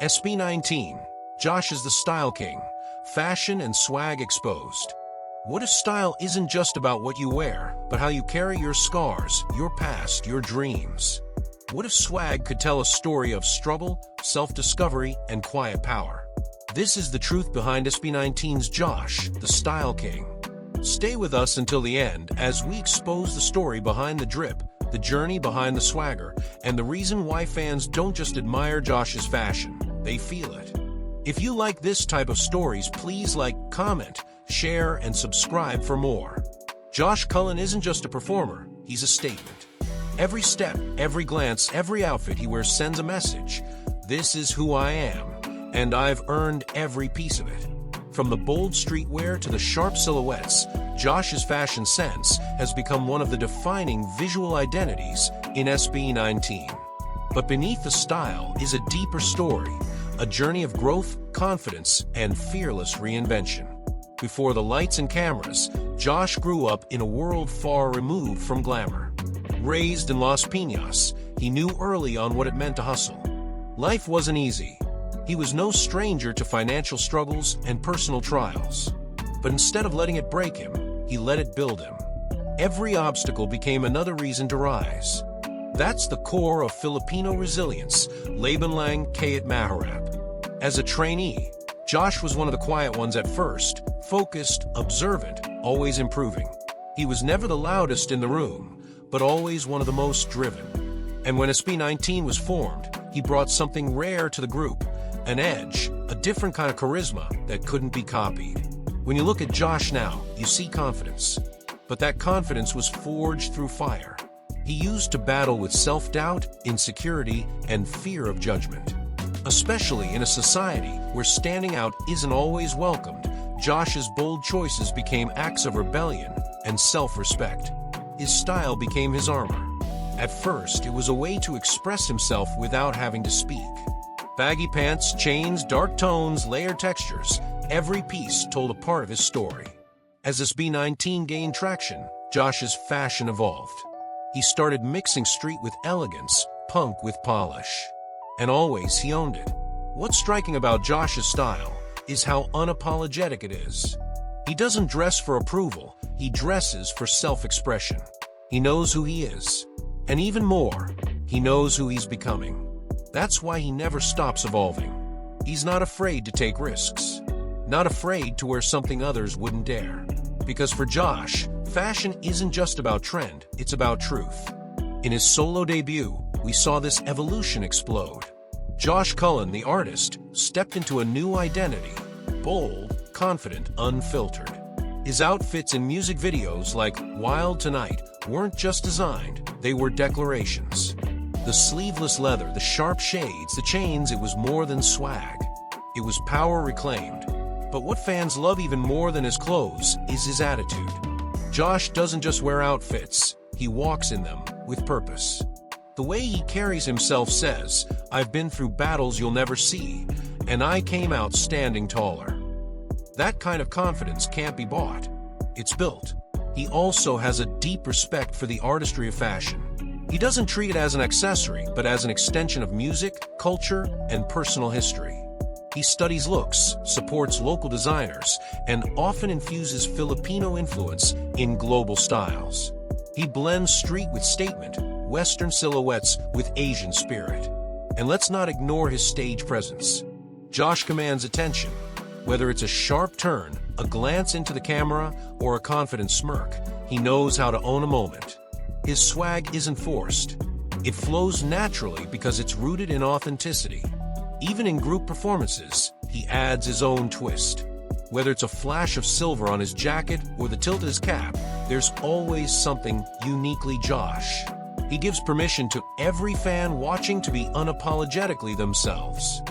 SB19, Josh is the style king, fashion and swag exposed. What if style isn't just about what you wear, but how you carry your scars, your past, your dreams? What if swag could tell a story of struggle, self-discovery, and quiet power? This is the truth behind SB19's Josh, the style king. Stay with us until the end as we expose the story behind the drip, the journey behind the swagger, and the reason why fans don't just admire Josh's fashion, they feel it. If you like this type of stories, please like, comment, share, and subscribe for more. Josh Cullen isn't just a performer, he's a statement. Every step, every glance, every outfit he wears sends a message. This is who I am, and I've earned every piece of it. From the bold streetwear to the sharp silhouettes, Josh's fashion sense has become one of the defining visual identities in SB19. But beneath the style is a deeper story, a journey of growth, confidence, and fearless reinvention. Before the lights and cameras, Josh grew up in a world far removed from glamour. Raised in Las Piñas, he knew early on what it meant to hustle. Life wasn't easy. He was no stranger to financial struggles and personal trials. But instead of letting it break him, he let it build him. Every obstacle became another reason to rise. That's the core of Filipino resilience, Laban lang kaya't maharap. As a trainee, Josh was one of the quiet ones at first, focused, observant, always improving. He was never the loudest in the room, but always one of the most driven. And when SB19 was formed, he brought something rare to the group, an edge, a different kind of charisma that couldn't be copied. When you look at Josh now, you see confidence. But that confidence was forged through fire. He used to battle with self-doubt, insecurity, and fear of judgment. Especially in a society where standing out isn't always welcomed, Josh's bold choices became acts of rebellion and self-respect. His style became his armor. At first, it was a way to express himself without having to speak. Baggy pants, chains, dark tones, layered textures, every piece told a part of his story. As SB19 gained traction, Josh's fashion evolved. He started mixing street with elegance, punk with polish. And always he owned it. What's striking about Josh's style is how unapologetic it is. He doesn't dress for approval, he dresses for self-expression. He knows who he is. And even more, he knows who he's becoming. That's why he never stops evolving. He's not afraid to take risks. Not afraid to wear something others wouldn't dare. Because for Josh, fashion isn't just about trend, it's about truth. In his solo debut, we saw this evolution explode. Josh Cullen, the artist, stepped into a new identity, bold, confident, unfiltered. His outfits in music videos like Wild Tonight weren't just designed, they were declarations. The sleeveless leather, the sharp shades, the chains, it was more than swag. It was power reclaimed. But what fans love even more than his clothes is his attitude. Josh doesn't just wear outfits, he walks in them with purpose. The way he carries himself says, "I've been through battles you'll never see, and I came out standing taller." That kind of confidence can't be bought. It's built. He also has a deep respect for the artistry of fashion. He doesn't treat it as an accessory, but as an extension of music, culture, and personal history. He studies looks, supports local designers, and often infuses Filipino influence in global styles. He blends street with statement, Western silhouettes with Asian spirit. And let's not ignore his stage presence. Josh commands attention. Whether it's a sharp turn, a glance into the camera, or a confident smirk, he knows how to own a moment. His swag isn't forced. It flows naturally because it's rooted in authenticity. Even in group performances, he adds his own twist. Whether it's a flash of silver on his jacket or the tilt of his cap, there's always something uniquely Josh. He gives permission to every fan watching to be unapologetically themselves.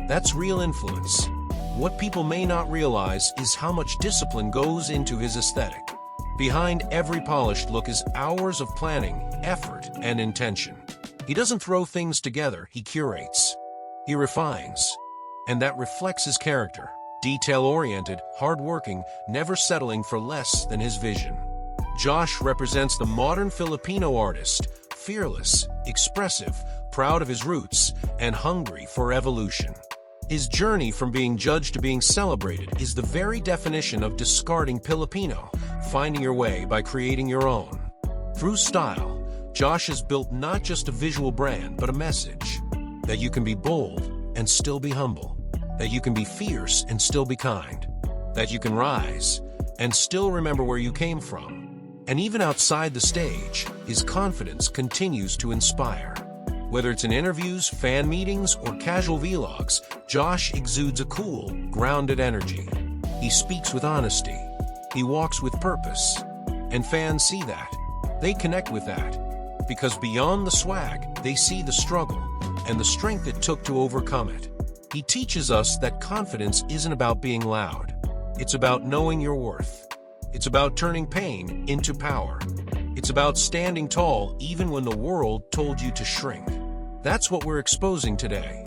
That's real influence. What people may not realize is how much discipline goes into his aesthetic. Behind every polished look is hours of planning, effort, and intention. He doesn't throw things together, he curates. He refines. And that reflects his character. Detail-oriented, hard-working, never settling for less than his vision. Josh represents the modern Filipino artist, fearless, expressive, proud of his roots, and hungry for evolution. His journey from being judged to being celebrated is the very definition of discarding Filipino, finding your way by creating your own. Through style, Josh has built not just a visual brand but a message. That you can be bold and still be humble. That you can be fierce and still be kind. That you can rise and still remember where you came from. And even outside the stage, his confidence continues to inspire. Whether it's in interviews, fan meetings, or casual vlogs, Josh exudes a cool, grounded energy. He speaks with honesty. He walks with purpose. And fans see that. They connect with that. Because beyond the swag, they see the struggle and the strength it took to overcome it. He teaches us that confidence isn't about being loud. It's about knowing your worth. It's about turning pain into power. It's about standing tall even when the world told you to shrink. That's what we're exposing today.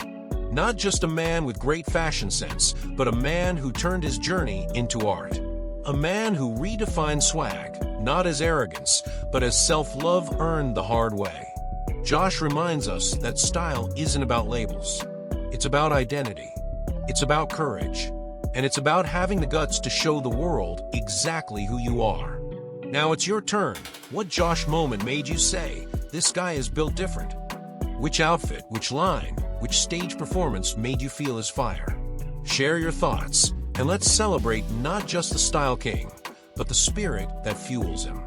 Not just a man with great fashion sense, but a man who turned his journey into art. A man who redefined swag, not as arrogance, but as self-love earned the hard way. Josh reminds us that style isn't about labels. It's about identity. It's about courage. And it's about having the guts to show the world exactly who you are. Now it's your turn. What Josh moment made you say, "This guy is built different"? Which outfit, which line, which stage performance made you feel his fire? Share your thoughts, and let's celebrate not just the style king, but the spirit that fuels him.